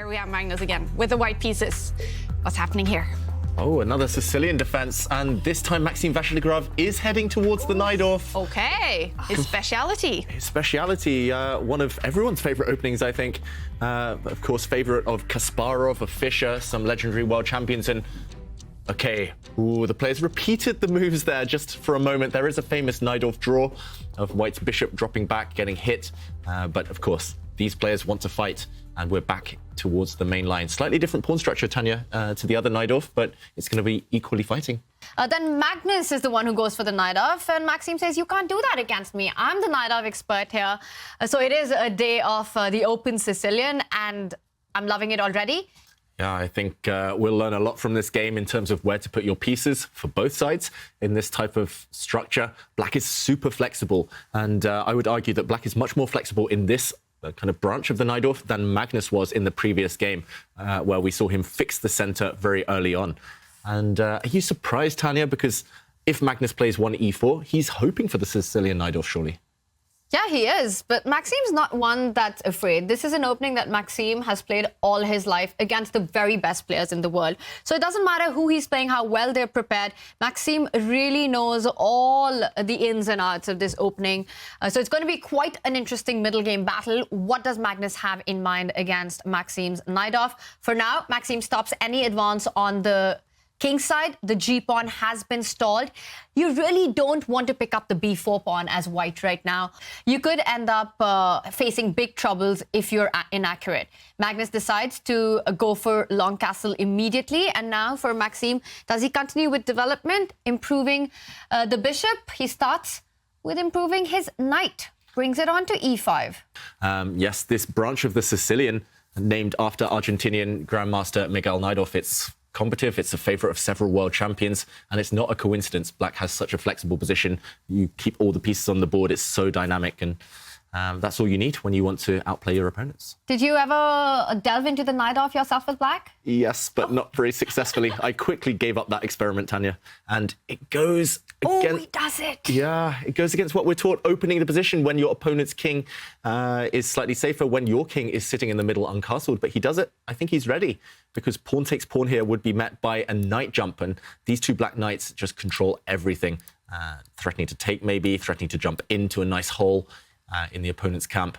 Here we have Magnus again with the white pieces. What's happening here? Oh, another Sicilian defense, and this time Maxime Vachier-Lagrave is heading towards the Najdorf. Okay, his speciality. His speciality, one of everyone's favorite openings, I think. Of course, favorite of Kasparov, of Fischer, some legendary world champions, and okay, ooh, the players repeated the moves there just for a moment. There is a famous Najdorf draw of White's bishop dropping back, getting hit, but of course, these players want to fight, and we're back towards the main line. Slightly different pawn structure, Tanya, to the other Najdorf, but it's going to be equally fighting. Then Magnus is the one who goes for the Najdorf, and Maxime says, you can't do that against me. I'm the Najdorf expert here. So it is a day of the Open Sicilian, and I'm loving it already. Yeah, I think we'll learn a lot from this game in terms of where to put your pieces for both sides in this type of structure. Black is super flexible, and I would argue that Black is much more flexible in this kind of branch of the Najdorf than Magnus was in the previous game, where we saw him fix the center very early on. And are you surprised, Tanya? Because if Magnus plays 1e4, he's hoping for the Sicilian Najdorf, surely. Yeah, he is. But Maxime's not one that's afraid. This is an opening that Maxime has played all his life against the very best players in the world. So it doesn't matter who he's playing, how well they're prepared. Maxime really knows all the ins and outs of this opening. So it's going to be quite an interesting middle game battle. What does Magnus have in mind against Maxime's Najdorf? For now, Maxime stops any advance on the king side. The g-pawn has been stalled. You really don't want to pick up the b4 pawn as white right now. You could end up facing big troubles if you're inaccurate. Magnus decides to go for long castle immediately. And now for Maxime, does he continue with development, improving the bishop? He starts with improving his knight, brings it on to e5. Yes, this branch of the Sicilian, named after Argentinian Grandmaster Miguel Najdorf, it's combative, it's a favorite of several world champions, and it's not a coincidence. Black has such a flexible position. You keep all the pieces on the board. It's so dynamic, and that's all you need when you want to outplay your opponents. Did you ever delve into the Najdorf yourself with Black? Yes, but not very successfully. I quickly gave up that experiment, Tanya, and it goes against... Oh, he does it! Yeah, it goes against what we're taught, opening the position when your opponent's king is slightly safer, when your king is sitting in the middle uncastled. But he does it. I think he's ready, because pawn takes pawn here would be met by a knight jump, and these two black knights just control everything, threatening to take maybe, threatening to jump into a nice hole in the opponent's camp.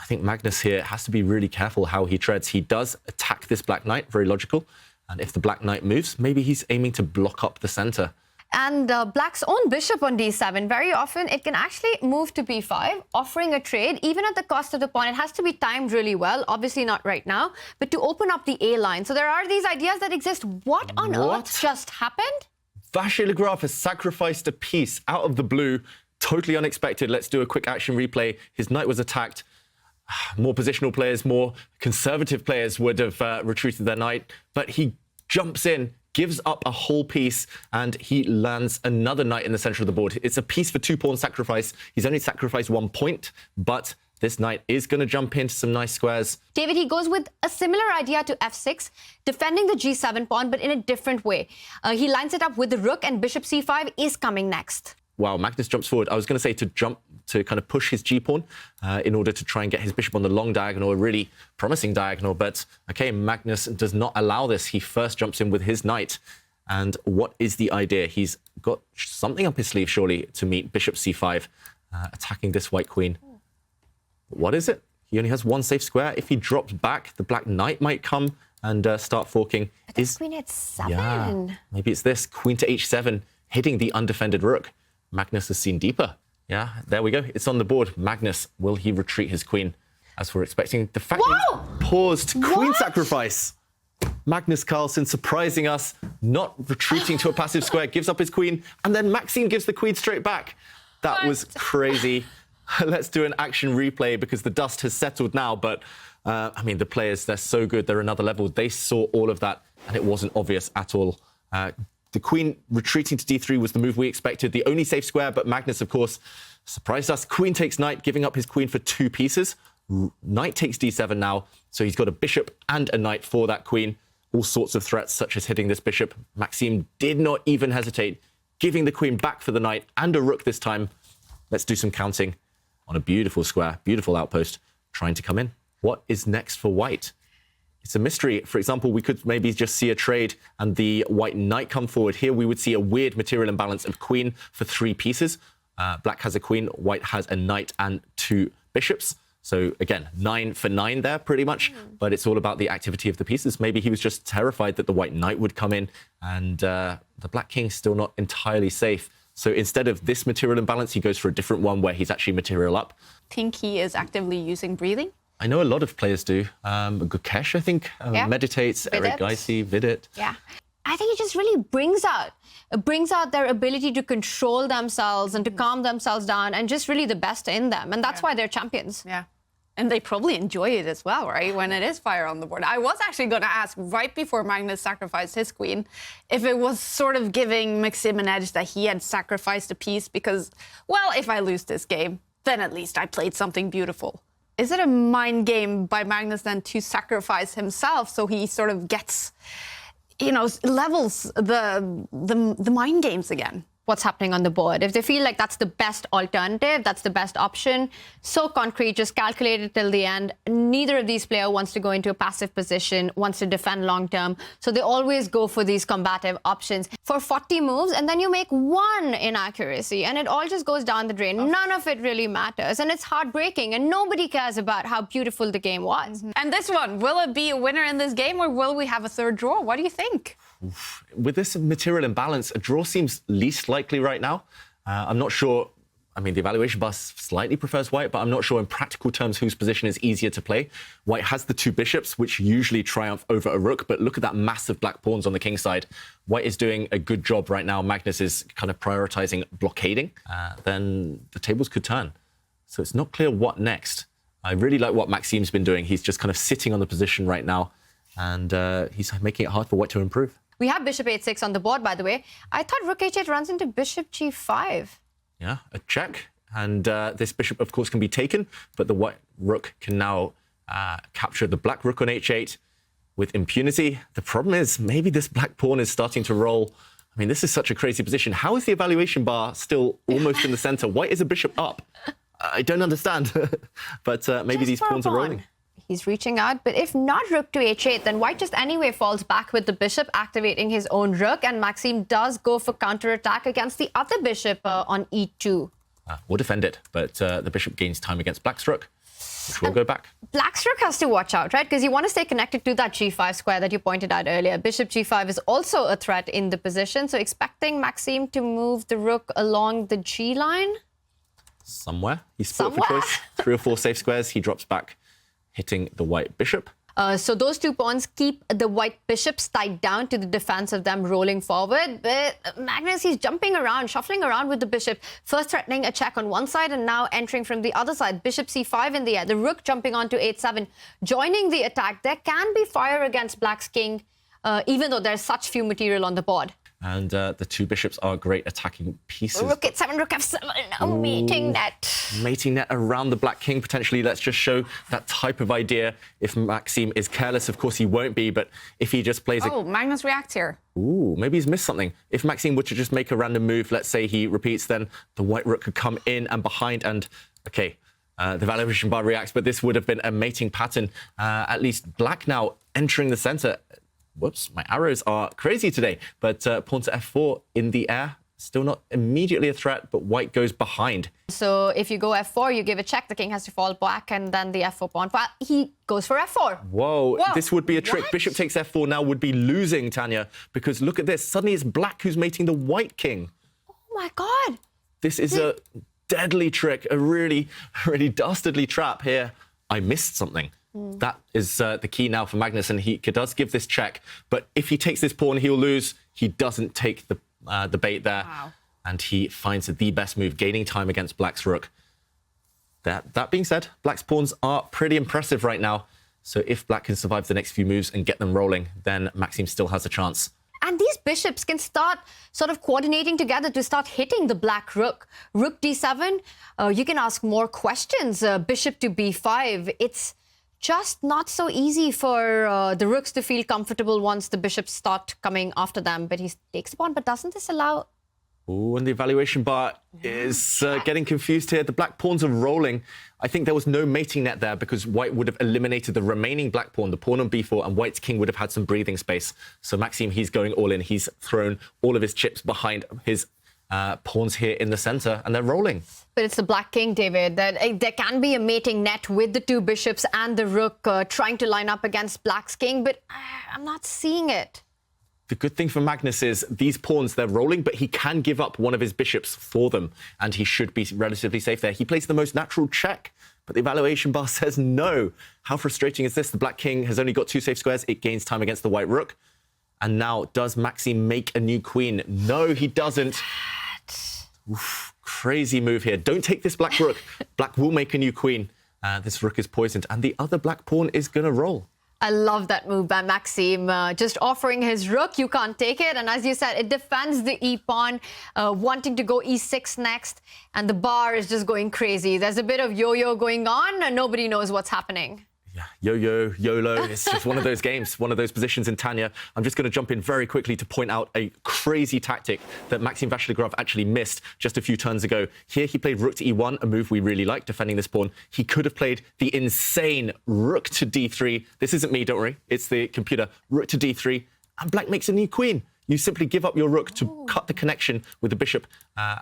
I think Magnus here has to be really careful how he treads. He does attack this black knight, very logical. And if the black knight moves, maybe he's aiming to block up the center. And Black's own bishop on d7, very often it can actually move to b5, offering a trade, even at the cost of the pawn. It has to be timed really well, obviously not right now, but to open up the A line. So there are these ideas that exist. What on earth just happened? Vachier-Lagrave has sacrificed a piece out of the blue. Totally unexpected. Let's do a quick action replay. His knight was attacked. More positional players, more conservative players would have retreated their knight, but he jumps in, gives up a whole piece, and he lands another knight in the center of the board. It's a piece for 2-pawn sacrifice. He's only sacrificed 1 point, but this knight is going to jump into some nice squares. David, he goes with a similar idea to f6, defending the g7 pawn, but in a different way. He lines it up with the rook, and bishop c5 is coming next. Wow, Magnus jumps forward. I was going to say to jump, to kind of push his g-pawn in order to try and get his bishop on the long diagonal, a really promising diagonal. But, okay, Magnus does not allow this. He first jumps in with his knight. And what is the idea? He's got something up his sleeve, surely, to meet bishop c5, attacking this white queen. What is it? He only has one safe square. If he drops back, the black knight might come and start forking. But the queen at 7. Yeah, maybe it's this, queen to h7, hitting the undefended rook. Magnus has seen deeper. Yeah, there we go. It's on the board. Magnus, will he retreat his queen? As we're expecting, the fact he's paused queen sacrifice. Magnus Carlsen surprising us, not retreating to a passive square, gives up his queen, and then Maxime gives the queen straight back. That was crazy. Let's do an action replay because the dust has settled now, but I mean, the players, they're so good. They're another level. They saw all of that, and it wasn't obvious at all. The queen retreating to d3 was the move we expected, the only safe square, but Magnus, of course, surprised us. Queen takes knight, giving up his queen for 2 pieces. Knight takes d7 now, so he's got a bishop and a knight for that queen. All sorts of threats, such as hitting this bishop. Maxime did not even hesitate, giving the queen back for the knight and a rook this time. Let's do some counting on a beautiful square, beautiful outpost, trying to come in. What is next for white? it's a mystery. For example, we could maybe just see a trade and the white knight come forward. Here we would see a weird material imbalance of queen for 3 pieces. Black has a queen, white has a knight and 2 bishops. So again, 9 for 9 there pretty much, but it's all about the activity of the pieces. Maybe he was just terrified that the white knight would come in and the black king's still not entirely safe. So instead of this material imbalance, he goes for a different one where he's actually material up. Think he is actively using breathing? I know a lot of players do. Gukesh, I think, meditates, Eric Geisy, Vidit. Yeah. I think it just really brings out their ability to control themselves and to calm themselves down and just really the best in them. And that's why they're champions. Yeah. And they probably enjoy it as well, right? When it is fire on the board. I was actually going to ask right before Magnus sacrificed his queen if it was sort of giving Maxime an edge that he had sacrificed a piece because, well, if I lose this game, then at least I played something beautiful. Is it a mind game by Magnus then to sacrifice himself so he sort of gets, you know, levels the mind games again? What's happening on the board. If they feel like that's the best alternative, that's the best option, so concrete, just calculated till the end. Neither of these players wants to go into a passive position, wants to defend long term. So they always go for these combative options for 40 moves, and then you make 1 inaccuracy, and it all just goes down the drain. None of it really matters, and it's heartbreaking, and nobody cares about how beautiful the game was. And this one, will it be a winner in this game, or will we have a third draw? What do you think? With this material imbalance, a draw seems least likely right now. I'm not sure. I mean, the evaluation bar slightly prefers white, but I'm not sure in practical terms whose position is easier to play. White has the 2 bishops, which usually triumph over a rook, but look at that massive black pawns on the king side. White is doing a good job right now. Magnus is kind of prioritizing blockading. Then the tables could turn. So it's not clear what next. I really like what Maxime's been doing. He's just kind of sitting on the position right now, and he's making it hard for white to improve. We have bishop 8-6 on the board, by the way. I thought rook h8 runs into bishop g5. Yeah, a check. And this bishop, of course, can be taken, but the white rook can now capture the black rook on h8 with impunity. The problem is maybe this black pawn is starting to roll. I mean, this is such a crazy position. How is the evaluation bar still almost in the center? White is a bishop up. I don't understand. But maybe these pawns are rolling. He's reaching out, but if not rook to h8, then white just anyway falls back with the bishop, activating his own rook, and Maxime does go for counterattack against the other bishop on e2. We'll defend it, but the bishop gains time against black's rook, which will go back. Black's rook has to watch out, right? Because you want to stay connected to that g5 square that you pointed out earlier. Bishop g5 is also a threat in the position, so expecting Maxime to move the rook along the g line? Somewhere. He's split for choice. 3 or 4 safe squares. He drops back, hitting the white bishop. So those 2 pawns keep the white bishops tied down to the defense of them rolling forward. But Magnus, he's jumping around, shuffling around with the bishop, first threatening a check on one side and now entering from the other side. Bishop c5 in the air, the rook jumping onto 8-7, joining the attack. There can be fire against black's king, even though there's such few material on the board. And the 2 bishops are great attacking pieces. Rook h7, rook f7, mating net. Mating net around the black king, potentially. Let's just show that type of idea. If Maxime is careless, of course he won't be, but if he just plays Magnus reacts here. Ooh, maybe he's missed something. If Maxime were to just make a random move, let's say he repeats, then the white rook could come in and behind and, okay, the evaluation bar reacts, but this would have been a mating pattern. At least black now entering the center. Whoops, my arrows are crazy today. But pawn to f4 in the air, still not immediately a threat, but white goes behind. So if you go f4, you give a check, the king has to fall back, and then the f4 pawn. Well, he goes for f4. Whoa, this would be a trick. What? Bishop takes f4 now would be losing, Tanya, because look at this. Suddenly it's black who's mating the white king. Oh, my God. This is a deadly trick, a really, really dastardly trap here. I missed something. That is the key now for Magnus, and he does give this check. But if he takes this pawn, he'll lose. He doesn't take the bait there. Wow. And he finds the best move, gaining time against black's rook. That being said, black's pawns are pretty impressive right now. So if black can survive the next few moves and get them rolling, then Maxime still has a chance. And these bishops can start sort of coordinating together to start hitting the black rook. Rook d7, you can ask more questions. Bishop to b5, it's just not so easy for the rooks to feel comfortable once the bishops start coming after them. But he takes the pawn. But doesn't this allow Oh, and the evaluation bar is getting confused here. The black pawns are rolling. I think there was no mating net there because white would have eliminated the remaining black pawn, the pawn on b4, and white's king would have had some breathing space. So Maxime, he's going all in. He's thrown all of his chips behind his pawns here in the center, and they're rolling. But it's the black king, David. That there can be a mating net with the two bishops and the rook trying to line up against black's king, but I'm not seeing it. The good thing for Magnus is these pawns, they're rolling, but he can give up one of his bishops for them, and he should be relatively safe there. He plays the most natural check, but the evaluation bar says no. How frustrating is this? The black king has only got 2 safe squares. It gains time against the white rook. And now, does Maxime make a new queen? No, he doesn't. Oof, crazy move here. Don't take this black rook. Black will make a new queen. This rook is poisoned, and the other black pawn is going to roll. I love that move by Maxime, just offering his rook. You can't take it. And as you said, it defends the e-pawn, wanting to go e6 next. And the bar is just going crazy. There's a bit of yo-yo going on, and nobody knows what's happening. Yeah, yo-yo, YOLO. It's just one of those games, one of those positions in Tanya. I'm just going to jump in very quickly to point out a crazy tactic that Maxime Vachier-Lagrave actually missed just a few turns ago. Here he played rook to e1, a move we really like, defending this pawn. He could have played the insane rook to d3. This isn't me, don't worry. It's the computer. Rook to d3, and black makes a new queen. You simply give up your rook to cut the connection with the bishop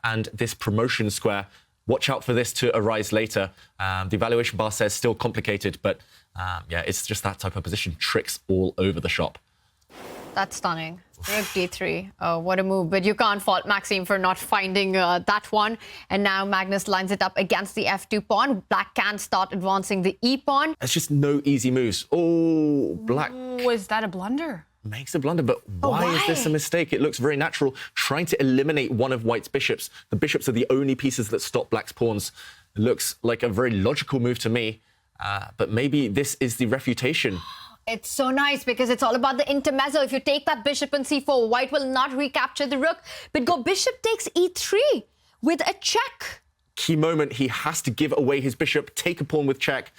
and this promotion square. Watch out for this to arise later. The evaluation bar says still complicated, but yeah, it's just that type of position. Tricks all over the shop. That's stunning. Rook d3. Oh, what a move. But you can't fault Maxime for not finding that one. And now Magnus lines it up against the f2 pawn. Black can start advancing the e pawn. There's just no easy moves. Oh, black. Was that a blunder? Makes a blunder, but why is this a mistake? It looks very natural. Trying to eliminate one of white's bishops. The bishops are the only pieces that stop black's pawns. It looks like a very logical move to me, but maybe this is the refutation. It's so nice because it's all about the intermezzo. If you take that bishop on c4, white will not recapture the rook, but go bishop takes e3 with a check. Key moment, he has to give away his bishop, take a pawn with check,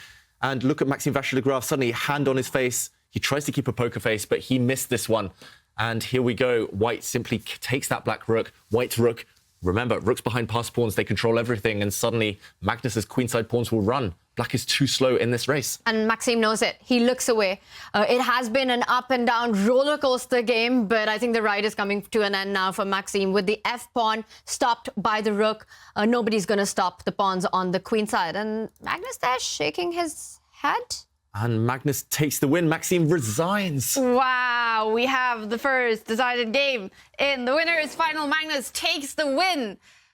and look at Maxime Vachier-Lagrave, suddenly hand on his face. He tries to keep a poker face, but he missed this one. And here we go. White simply takes that black rook. White's rook. Remember, rooks behind passed pawns, they control everything. And suddenly, Magnus's queenside pawns will run. Black is too slow in this race. And Maxime knows it. He looks away. It has been an up and down roller coaster game, but I think the ride is coming to an end now for Maxime. With the f-pawn stopped by the rook, nobody's going to stop the pawns on the queenside. And Magnus there shaking his head. And Magnus takes the win. Maxime resigns. Wow, we have the first decided game in the winners' final. Magnus takes the win.